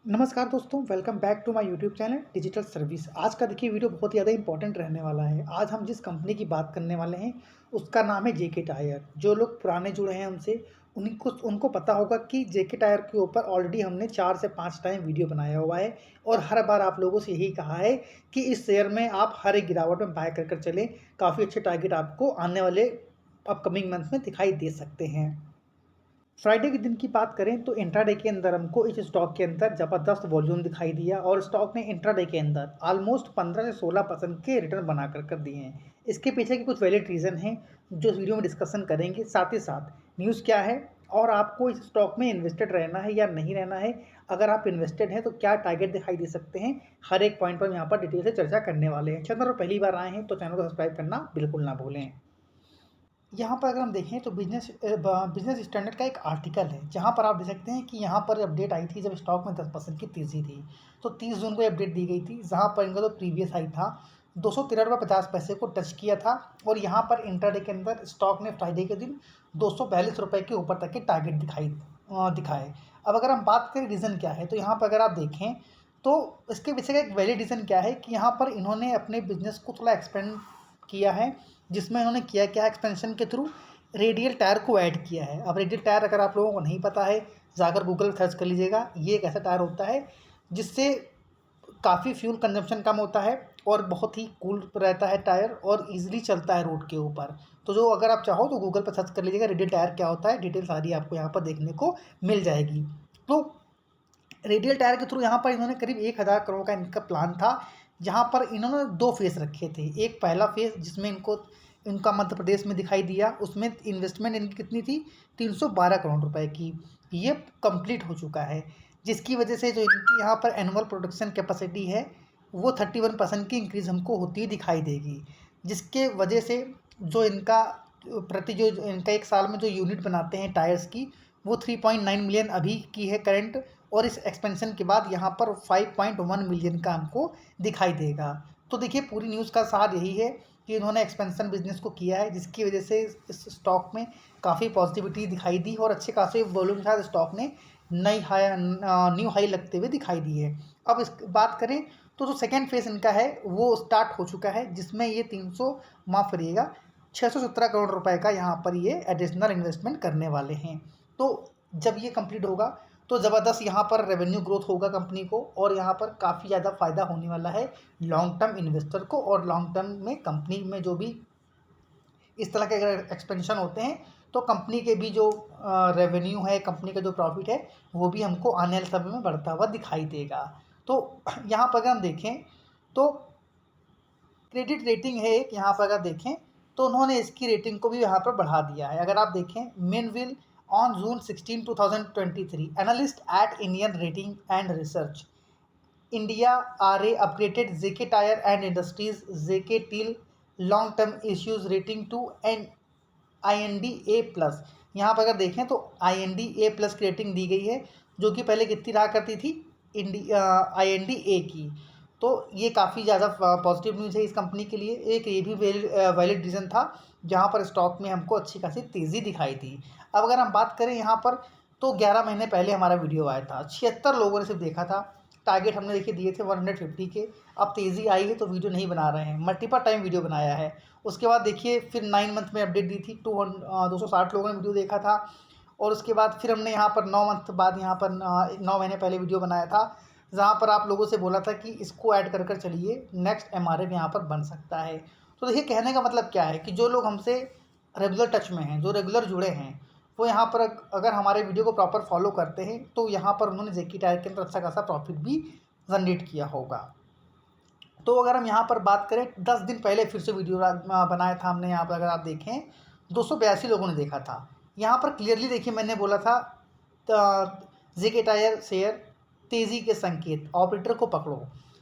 नमस्कार दोस्तों, welcome back to my YouTube channel digital service. आज का देखिए वीडियो बहुत ज़्यादा इंपॉर्टेंट रहने वाला है। आज हम जिस कंपनी की बात करने वाले हैं उसका नाम है जेके टायर। जो लोग पुराने जुड़े हैं हमसे उनको पता होगा कि जेके टायर के ऊपर ऑलरेडी हमने 4 से 5 टाइम वीडियो बनाया हुआ है और हर बार आप लोगों से यही कहा है कि इस शेयर में आप हर एक गिरावट में बाय कर चलें। काफ़ी अच्छे टारगेट आपको आने वाले अपकमिंग मंथ में दिखाई दे सकते हैं। फ्राइडे के दिन की बात करें तो इंट्राडे के अंदर हमको इस स्टॉक के अंदर ज़बरदस्त वॉल्यूम दिखाई दिया और स्टॉक ने इंट्राडे के अंदर ऑलमोस्ट 15 से 16% के रिटर्न बना कर दिए हैं। इसके पीछे की कुछ वैलिड रीज़न हैं जो इस वीडियो में डिस्कशन करेंगे। साथ ही साथ न्यूज़ क्या है और आपको इस स्टॉक में इन्वेस्टेड रहना है या नहीं रहना है। अगर आप इन्वेस्टेड हैं तो क्या टारगेट दिखाई दे सकते हैं, हर एक पॉइंट पर यहाँ पर डिटेल से चर्चा करने वाले हैं। चैनल पर पहली बार आए हैं तो चैनल को सब्सक्राइब करना बिल्कुल ना भूलें। यहाँ पर अगर हम देखें तो बिजनेस स्टैंडर्ड का एक आर्टिकल है जहाँ पर आप देख सकते हैं कि यहाँ पर अपडेट आई थी जब स्टॉक में 10% की तेज़ी थी। तो 30 जून को अपडेट दी गई थी जहाँ पर इनका जो प्रीवियस हाई था 213.50 को टच किया था और यहाँ पर इंटरडे के अंदर स्टॉक ने फ्राइडे के दिन ₹242 के ऊपर तक के टारगेट दिखाए। अब अगर हम बात करें रीज़न क्या है तो यहाँ पर अगर आप देखें तो इसके पीछे का एक वैलिड रीज़न क्या है कि यहाँ पर इन्होंने अपने बिजनेस को थोड़ा एक्सपेंड किया है, जिसमें इन्होंने किया क्या एक्सपेंशन के थ्रू रेडियल टायर को ऐड किया है। अब रेडियल टायर अगर आप लोगों को नहीं पता है, जाकर गूगल सर्च कर लीजिएगा। ये एक ऐसा टायर होता है जिससे काफ़ी फ्यूल कंजम्पशन कम होता है और बहुत ही कूल रहता है टायर और ईज़िली चलता है रोड के ऊपर। तो जो अगर आप चाहो तो गूगल पर सर्च कर लीजिएगा रेडियल टायर क्या होता है, डिटेल सारी आपको यहाँ पर देखने को मिल जाएगी। तो रेडियल टायर के थ्रू यहाँ पर इन्होंने करीब 1000 करोड़ का इनका प्लान था, जहाँ पर इन्होंने 2 फेज़ रखे थे। एक पहला फेज़ जिसमें इनका मध्य प्रदेश में दिखाई दिया, उसमें इन्वेस्टमेंट इनकी कितनी थी 312 करोड़ रुपए की। ये कंप्लीट हो चुका है, जिसकी वजह से जो इनकी यहाँ पर एनुअल प्रोडक्शन कैपेसिटी है वो 31% की इंक्रीज़ हमको होती हुई दिखाई देगी, जिसके वजह से जो इनका जो इनका एक साल में जो यूनिट बनाते हैं टायर्स की वो 3.9 मिलियन अभी की है करंट, और इस एक्सपेंशन के बाद यहाँ पर 5.1 मिलियन का हमको दिखाई देगा। तो देखिए पूरी न्यूज़ का सार यही है कि इन्होंने एक्सपेंशन बिजनेस को किया है, जिसकी वजह से इस स्टॉक में काफ़ी पॉजिटिविटी दिखाई दी और अच्छे खासे वॉल्यूम के साथ स्टॉक ने न्यू हाई लगते हुए दिखाई दी है। अब इस बात करें तो जो सेकेंड फेज़ इनका है वो स्टार्ट हो चुका है, जिसमें ये 300 माफ़ करिएगा 617 करोड़ रुपए का यहाँ पर ये एडिशनल इन्वेस्टमेंट करने वाले हैं। तो जब ये कंप्लीट होगा तो ज़बरदस्त यहाँ पर रेवेन्यू ग्रोथ होगा कंपनी को और यहाँ पर काफ़ी ज़्यादा फ़ायदा होने वाला है लॉन्ग टर्म इन्वेस्टर को। और लॉन्ग टर्म में कंपनी में जो भी इस तरह के अगर एक्सपेंशन होते हैं तो कंपनी के भी जो रेवेन्यू है, कंपनी का जो प्रॉफिट है वो भी हमको आने वाले समय में बढ़ता हुआ दिखाई देगा। तो यहाँ पर अगर हम देखें तो क्रेडिट रेटिंग है एक, यहाँ पर अगर देखें तो उन्होंने इसकी रेटिंग को भी यहाँ पर बढ़ा दिया है। अगर आप देखें meanwhile on June 16 2023 analyst at Indian rating and research India R A upgraded JK Tyre and Industries JK टील long term issuer rating to एन IND A+। यहाँ पर अगर देखें तो IND A+ की रेटिंग दी गई है, जो कि पहले कितनी रहा करती थी IND A की। तो ये काफ़ी ज़्यादा पॉजिटिव न्यूज़ है इस कंपनी के लिए। एक ये भी वैलिड रीज़न था जहाँ पर स्टॉक में हमको अच्छी खासी तेज़ी दिखाई दी। अब अगर हम बात करें यहाँ पर तो 11 महीने पहले हमारा वीडियो आया था, 76 लोगों ने सिर्फ देखा था। टारगेट हमने देखिए दिए थे 150 के। अब तेज़ी आई है तो वीडियो नहीं बना रहे हैं, मल्टीपल टाइम वीडियो बनाया है। उसके बाद देखिए फिर 9 मंथ में अपडेट दी थी, 260 लोगों ने वीडियो देखा था। और उसके बाद फिर हमने यहाँ पर 9 मंथ बाद यहाँ पर 9 महीने पहले वीडियो बनाया था, जहाँ पर आप लोगों से बोला था कि इसको ऐड कर चलिए, नेक्स्ट MRF यहाँ पर बन सकता है। तो देखिए कहने का मतलब क्या है कि जो लोग हमसे रेगुलर टच में हैं, जो रेगुलर जुड़े हैं, वो यहाँ पर अगर हमारे वीडियो को प्रॉपर फॉलो करते हैं तो यहाँ पर उन्होंने जेकी टायर के अंदर अच्छा खासा प्रॉफिट भी जनरेट किया होगा। तो अगर हम यहाँ पर बात करें 10 दिन पहले फिर से वीडियो बनाया था हमने, यहाँ पर अगर आप देखें 282 लोगों ने देखा था। यहाँ पर क्लियरली देखिए मैंने बोला था जेके टायर शेयर तेज़ी के संकेत, ऑपरेटर को पकड़ो।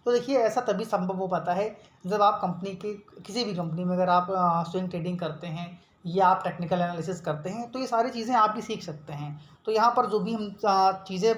तो देखिए ऐसा तभी संभव हो पाता है जब आप कंपनी के किसी भी कंपनी में अगर आप स्विंग ट्रेडिंग करते हैं या आप टेक्निकल एनालिसिस करते हैं तो ये सारी चीज़ें आप भी सीख सकते हैं। तो यहाँ पर जो भी हम चीज़ें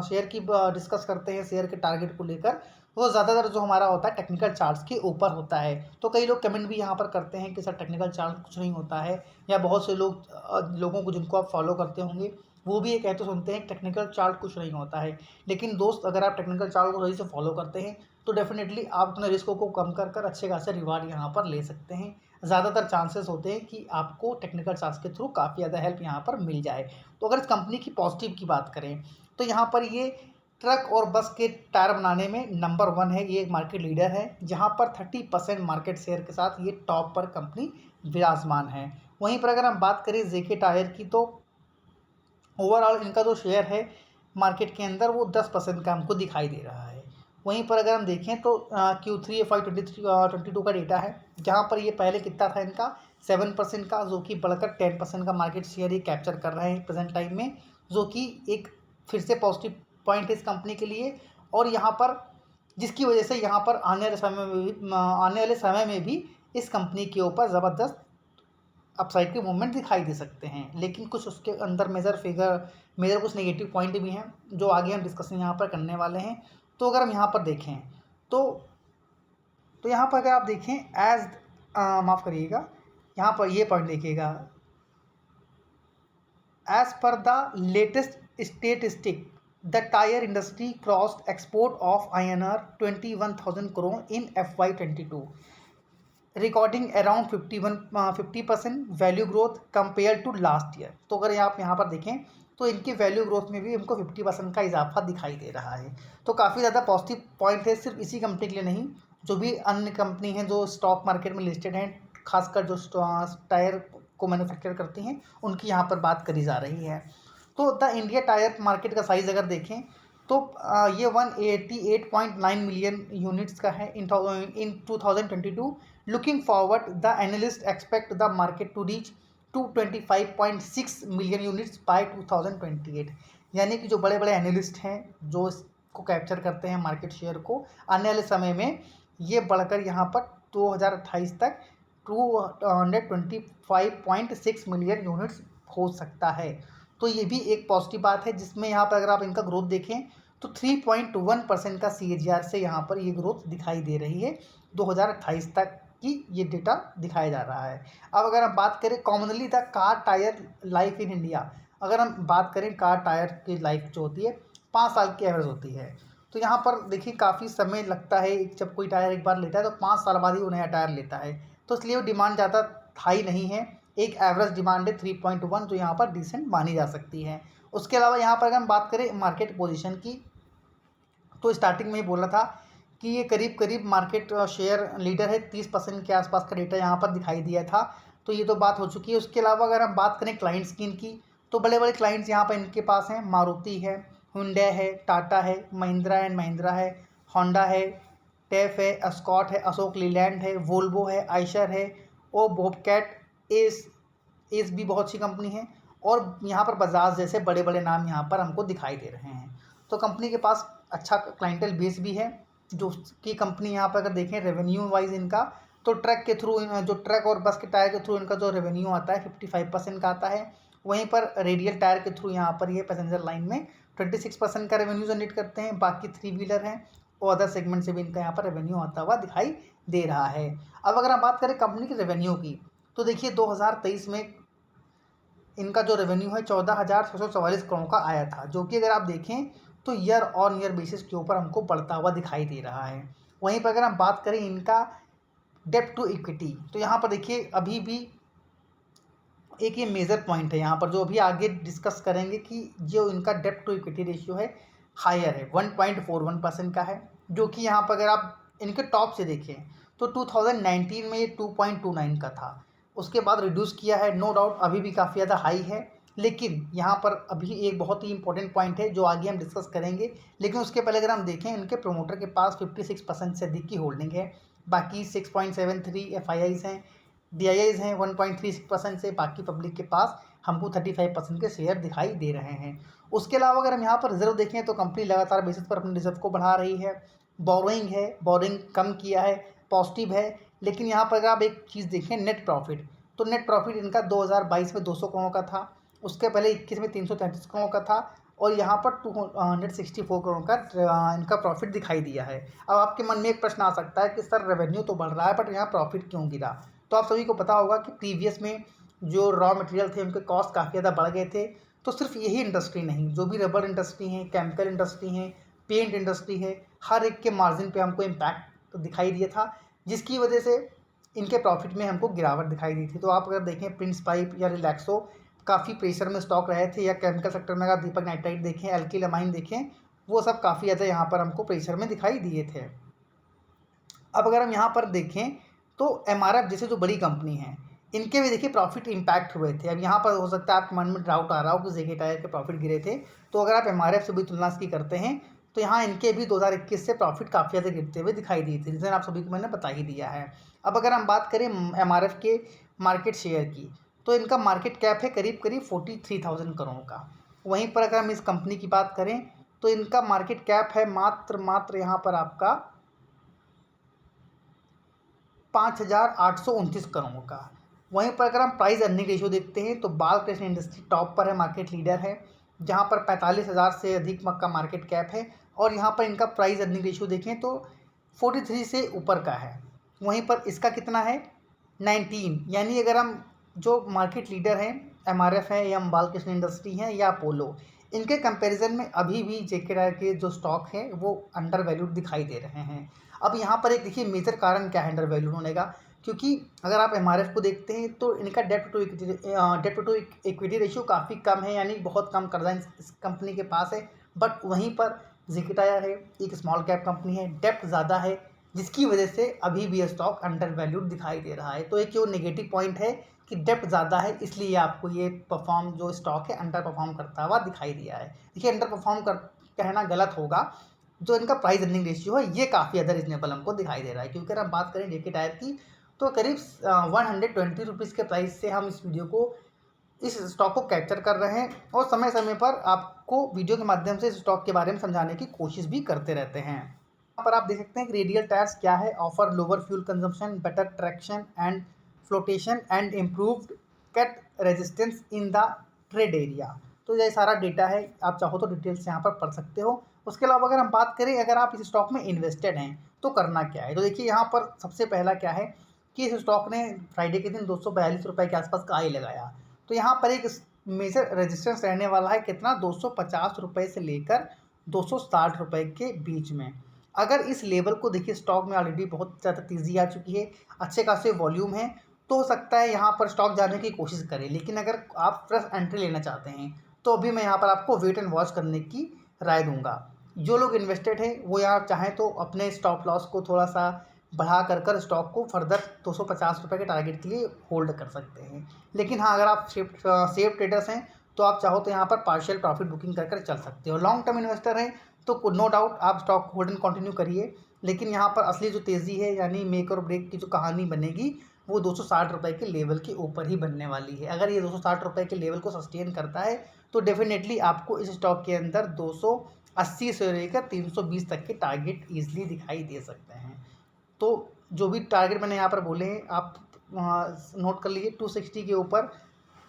शेयर की डिस्कस करते हैं, शेयर के टारगेट को लेकर, वो ज़्यादातर जो हमारा होता है टेक्निकल चार्ट्स के ऊपर होता है। तो कई लोग कमेंट भी यहाँ पर करते हैं कि सर टेक्निकल चार्ट कुछ नहीं होता है, या बहुत से लोगों को जिनको आप फॉलो करते होंगे वो भी ये कहते सुनते हैं टेक्निकल चार्ट कुछ नहीं होता है, लेकिन दोस्त अगर आप टेक्निकल चार्ट को सही से फॉलो करते हैं तो डेफिनेटली आप अपने रिस्कों को कम कर कर अच्छे खासे रिवार्ड यहाँ पर ले सकते हैं। ज़्यादातर चांसेस होते हैं कि आपको टेक्निकल चार्ट्स के थ्रू काफ़ी ज़्यादा हेल्प यहाँ पर मिल जाए। तो अगर इस कंपनी की पॉजिटिव की बात करें तो यहाँ पर ये ट्रक और बस के टायर बनाने में नंबर 1 है, ये एक मार्केट लीडर है जहाँ पर 30% मार्केट शेयर के साथ ये टॉप पर कंपनी विराजमान है। वहीं पर अगर हम बात करें जेके टायर की तो ओवरऑल इनका जो शेयर है मार्केट के अंदर वो 10% का हमको दिखाई दे रहा है। वहीं पर अगर हम देखें तो Q3 FY22 का डेटा है जहाँ पर ये पहले कितना था इनका 7% का, जो कि बढ़कर 10% का मार्केट शेयर ये कैप्चर कर रहे हैं प्रेजेंट टाइम में, जो कि एक फिर से पॉजिटिव पॉइंट है इस कंपनी के लिए। और यहाँ पर जिसकी वजह से यहाँ पर आने वाले समय में भी इस कंपनी के ऊपर ज़बरदस्त अपसाइड के मूवमेंट दिखाई दे सकते हैं। लेकिन कुछ उसके अंदर मेजर कुछ नेगेटिव पॉइंट भी हैं जो आगे हम डिस्कशन यहाँ पर करने वाले हैं। तो अगर हम यहाँ पर देखें तो यहाँ पर अगर आप देखें माफ़ करिएगा, यहाँ पर ये पॉइंट देखिएगा, as per the latest statistic the tyre industry crossed export of INR 21,000 crore in FY22, recording around 50% value growth compare to last year. तो अगर आप यहाँ पर देखें तो इनकी वैल्यू ग्रोथ में भी हमको 50% का इजाफा दिखाई दे रहा है। तो काफ़ी ज़्यादा पॉजिटिव पॉइंट है, सिर्फ इसी कंपनी के लिए नहीं, जो भी अन्य कंपनी हैं जो स्टॉक मार्केट में लिस्टेड हैं, खासकर जो टायर को मैन्युफैक्चर करती हैं उनकी यहाँ पर बात करी जा रही है। तो द इंडिया टायर मार्केट का साइज़ अगर देखें तो ये 188.9 मिलियन यूनिट्स का है in 2022। Looking forward the analyst expect the market to reach 225.6 million units by 2028। यानी कि जो बड़े बड़े एनालिस्ट हैं जो इसको कैप्चर करते हैं मार्केट शेयर को, आने वाले समय में ये बढ़कर यहाँ पर 2028 तक 225.6 मिलियन यूनिट्स हो सकता है। तो ये भी एक पॉजिटिव बात है, जिसमें यहाँ पर अगर आप इनका ग्रोथ देखें तो 3.1% का CAGR से यहाँ पर ये ग्रोथ दिखाई दे रही है 2028 तक की, ये डेटा दिखाया जा रहा है। अब अगर हम बात करें commonly the car tyre life in India, अगर हम बात करें कार टायर की लाइफ जो होती है 5 साल की एवरेज होती है। तो यहाँ पर देखिए काफ़ी समय लगता है, जब कोई टायर एक बार लेता है तो 5 साल बाद ही वो नया टायर लेता है, तो इसलिए वो डिमांड ज़्यादा हाई नहीं है। एक एवरेज डिमांड है 3.1 जो यहाँ पर डिसेंट मानी जा सकती है। उसके अलावा यहाँ पर अगर हम बात करें मार्केट पोजीशन की तो स्टार्टिंग में ही बोला था कि ये करीब करीब मार्केट शेयर लीडर है, 30% के आसपास का डेटा यहाँ पर दिखाई दिया था, तो ये तो बात हो चुकी है। उसके अलावा अगर हम बात करें क्लाइंट स्कीम की तो बड़े बड़े क्लाइंट्स यहाँ पर इनके पास हैं, मारुति है, हुंडई है, टाटा है, महिंद्रा एंड महिंद्रा है, होंडा है, टेफ है, अस्कॉट है, अशोक लीलैंड है, वोल्वो है, आइशर है, ओ बॉबकैट, एस भी बहुत सी कंपनी है, और यहाँ पर बजाज जैसे बड़े बड़े नाम यहाँ पर हमको दिखाई दे रहे हैं। तो कंपनी के पास अच्छा क्लाइंटल बेस भी है। जो कि कंपनी यहाँ पर अगर देखें रेवेन्यू वाइज इनका तो ट्रक के थ्रू, जो ट्रक और बस के टायर के थ्रू इनका जो रेवेन्यू आता है 55% का आता है। वहीं पर रेडियल टायर के थ्रू यहाँ पर ये पैसेंजर लाइन में 26% का रेवेन्यू जनरेट करते हैं। बाकी 3 व्हीलर हैं और अदर सेगमेंट से भी इनका यहाँ पर रेवेन्यू आता हुआ दिखाई दे रहा है। अब अगर हम बात करें कंपनी के रेवेन्यू की तो देखिए 2023 में इनका जो रेवेन्यू है 14,644 करोड़ का आया था, जो कि अगर आप देखें तो ईयर ऑन ईयर बेसिस के ऊपर हमको बढ़ता हुआ दिखाई दे रहा है। वहीं पर अगर हम बात करें इनका डेब्ट टू इक्विटी तो यहाँ पर देखिए अभी भी एक ये मेजर पॉइंट है यहाँ पर, जो अभी आगे डिस्कस करेंगे कि जो इनका डेब्ट टू इक्विटी रेशियो है हायर है, 1.41% का है, जो कि यहाँ पर अगर आप इनके टॉप से देखें तो 2019 में ये 2.29 का था, उसके बाद रिड्यूस किया है। नो डाउट अभी भी काफ़ी ज़्यादा हाई है, लेकिन यहाँ पर अभी एक बहुत ही इंपॉर्टेंट पॉइंट है जो आगे हम डिस्कस करेंगे। लेकिन उसके पहले अगर हम देखें इनके प्रोमोटर के पास 56% से अधिक की होल्डिंग है, बाकी 6.73 FIIs हैं, DIIs हैं 1.36% से, बाकी पब्लिक के पास हमको 35% के शेयर दिखाई दे रहे हैं। उसके अलावा अगर हम यहाँ पर रिजर्व देखें तो कंपनी लगातार बेसिस पर अपने रिजर्व को बढ़ा रही है। बोरोइंग है, बोरोइंग कम किया है, पॉजिटिव है। लेकिन यहाँ पर अगर आप एक चीज़ देखें नेट प्रॉफिट, तो नेट प्रॉफिट इनका 2022 में 200 करोड़ का था, उसके पहले 21 में 333 करोड़ का था, और यहाँ पर 264 करोड़ का इनका प्रॉफिट दिखाई दिया है। अब आपके मन में एक प्रश्न आ सकता है कि सर रेवेन्यू तो बढ़ रहा है बट यहाँ प्रॉफिट क्यों गिरा। तो आप सभी को पता होगा कि प्रीवियस में जो रॉ मटेरियल थे उनके कॉस्ट काफ़ी ज़्यादा बढ़ गए थे, तो सिर्फ यही इंडस्ट्री नहीं, जो भी रबर इंडस्ट्री है, केमिकल इंडस्ट्री है, पेंट इंडस्ट्री है, हर एक के मार्जिन पे हमको इम्पैक्ट दिखाई दिया था, जिसकी वजह से इनके प्रॉफिट में हमको गिरावट दिखाई दी थी। तो आप अगर देखें प्रिंस पाइप या रिलैक्सो काफ़ी प्रेशर में स्टॉक रहे थे, या केमिकल सेक्टर में अगर दीपक नाइट्राइट देखें, एल्किल अमाइन देखें, वो सब काफ़ी ज़्यादा यहाँ पर हमको प्रेशर में दिखाई दिए थे। अब अगर हम यहाँ पर देखें तो एमआरएफ जैसे जो बड़ी कंपनी है, इनके भी देखिए प्रॉफिट इम्पैक्ट हुए थे। अब यहाँ पर हो सकता है आपके मन में डाउट आ रहा हो कि जेके टायर के प्रॉफिट गिरे थे, तो अगर आप एमआरएफ से भी तुलना की करते हैं तो यहाँ इनके भी 2021 से प्रॉफिट काफ़ी ज़्यादा गिरते हुए दिखाई दिए थे, रीज़न आप सभी को मैंने बता ही दिया है। अब अगर हम बात करें एमआरएफ के मार्केट शेयर की, तो इनका मार्केट कैप है करीब करीब 43,000 करोड़ का। वहीं पर अगर हम इस कंपनी की बात करें तो इनका मार्केट कैप है मात्र यहाँ पर आपका 5,829 करोड़ का। वहीं पर अगर हम प्राइस अर्निंग रेशियो देखते हैं तो बालकृष्ण इंडस्ट्री टॉप पर है, मार्केट लीडर है, जहां पर 45,000 से अधिक का मार्केट कैप है, और यहां पर इनका प्राइस अर्निंग रेशियो देखें तो 43 से ऊपर का है। वहीं पर इसका कितना है 19, यानी अगर हम जो मार्केट लीडर हैं एमआरएफ है या बालकृष्ण इंडस्ट्री हैं या अपोलो, इनके कंपैरिजन में अभी भी जेके टायर के जो स्टॉक है वो अंडर वैल्यूड दिखाई दे रहे हैं। अब यहाँ पर एक देखिए मेजर कारण क्या है अंडर वैल्यूड होने का, क्योंकि अगर आप एमआरएफ को देखते हैं तो इनका डेट टू इक्विटी रेशियो काफ़ी कम है, यानी बहुत कम कर्जा इस कंपनी के पास है। बट वहीं पर जेके टायर है, एक स्मॉल कैप कंपनी है, डेप्ट ज़्यादा है, जिसकी वजह से अभी भी स्टॉक अंडर वैल्यूड दिखाई दे रहा है। तो एक जो नेगेटिव पॉइंट है कि डेप्ट ज़्यादा है, इसलिए आपको ये परफॉर्म जो स्टॉक है अंडर परफॉर्म करता हुआ दिखाई दिया है। देखिए अंडर परफॉर्म कर कहना गलत होगा, जो इनका प्राइस अर्निंग रेशियो है ये काफ़ी ज़्यादा रिजनेबल हमको दिखाई दे रहा है। क्योंकि अगर हम बात करें जेके टायर की तो करीब 120 रुपीज़ के प्राइस से हम इस वीडियो को इस स्टॉक को कैप्चर कर रहे हैं, और समय समय पर आपको वीडियो के माध्यम से इस स्टॉक के बारे में समझाने की कोशिश भी करते रहते हैं। यहाँ पर आप देख सकते हैं कि रेडियल टायर्स क्या है, offer lower fuel consumption, better traction and flotation and improved cut resistance in the trade area. तो ये सारा डेटा है, आप चाहो तो डिटेल्स यहाँ पर पढ़ सकते हो। उसके अलावा अगर हम बात करें अगर आप इस स्टॉक में इन्वेस्टेड हैं तो करना क्या है, तो देखिए यहाँ पर सबसे पहला क्या है कि इस स्टॉक ने फ्राइडे के दिन 242 रुपये के आसपास का हाई लगाया। तो यहाँ पर एक मेजर रेजिस्टेंस रहने वाला है कितना, 250 रुपये से लेकर 260 रुपये के बीच में। अगर इस लेवल को देखिए, स्टॉक में ऑलरेडी बहुत ज़्यादा तेज़ी आ चुकी है, अच्छे खासे वॉल्यूम है, तो हो सकता है यहाँ पर स्टॉक जाने की कोशिश करें। लेकिन अगर आप फ्रेश एंट्री लेना चाहते हैं तो अभी मैं यहाँ पर आपको वेट एंड वॉच करने की राय दूंगा। जो लोग इन्वेस्टेड हैं वो यहाँ चाहें तो अपने स्टॉप लॉस को थोड़ा सा बढ़ा कर स्टॉक को फर्दर 250 रुपये के टारगेट के लिए होल्ड कर सकते हैं। लेकिन हाँ, अगर आप सेफ ट्रेडर्स हैं तो आप चाहो तो यहाँ पर पार्शियल प्रॉफिट बुकिंग कर चल सकते हो। लॉन्ग टर्म इन्वेस्टर हैं तो नो डाउट आप स्टॉक होल्ड एंड कंटिन्यू करिए। लेकिन यहाँ पर असली जो तेज़ी है, यानी मेक और ब्रेक की जो कहानी बनेगी, वो 260 रुपये के लेवल के ऊपर ही बनने वाली है। अगर ये 260 रुपये के लेवल को सस्टेन करता है तो डेफिनेटली आपको इस स्टॉक के अंदर 280 से लेकर 320 तक के टारगेट ईजिली दिखाई दे सकते हैं। तो जो भी टारगेट मैंने यहाँ पर बोले हैं आप नोट कर लीजिए। 260 के ऊपर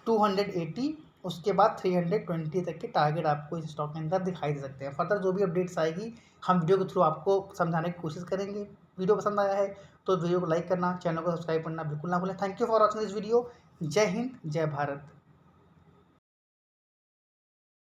280, उसके बाद 320 तक के टारगेट आपको इस स्टॉक के अंदर दिखाई दे सकते हैं। फर्दर जो भी अपडेट्स आएगी हम वीडियो के थ्रू आपको समझाने की कोशिश करेंगे। वीडियो पसंद आया है तो वीडियो को लाइक करना, चैनल को सब्सक्राइब करना बिल्कुल ना भूलें। Thank you for watching this video. जय हिंद, जय भारत।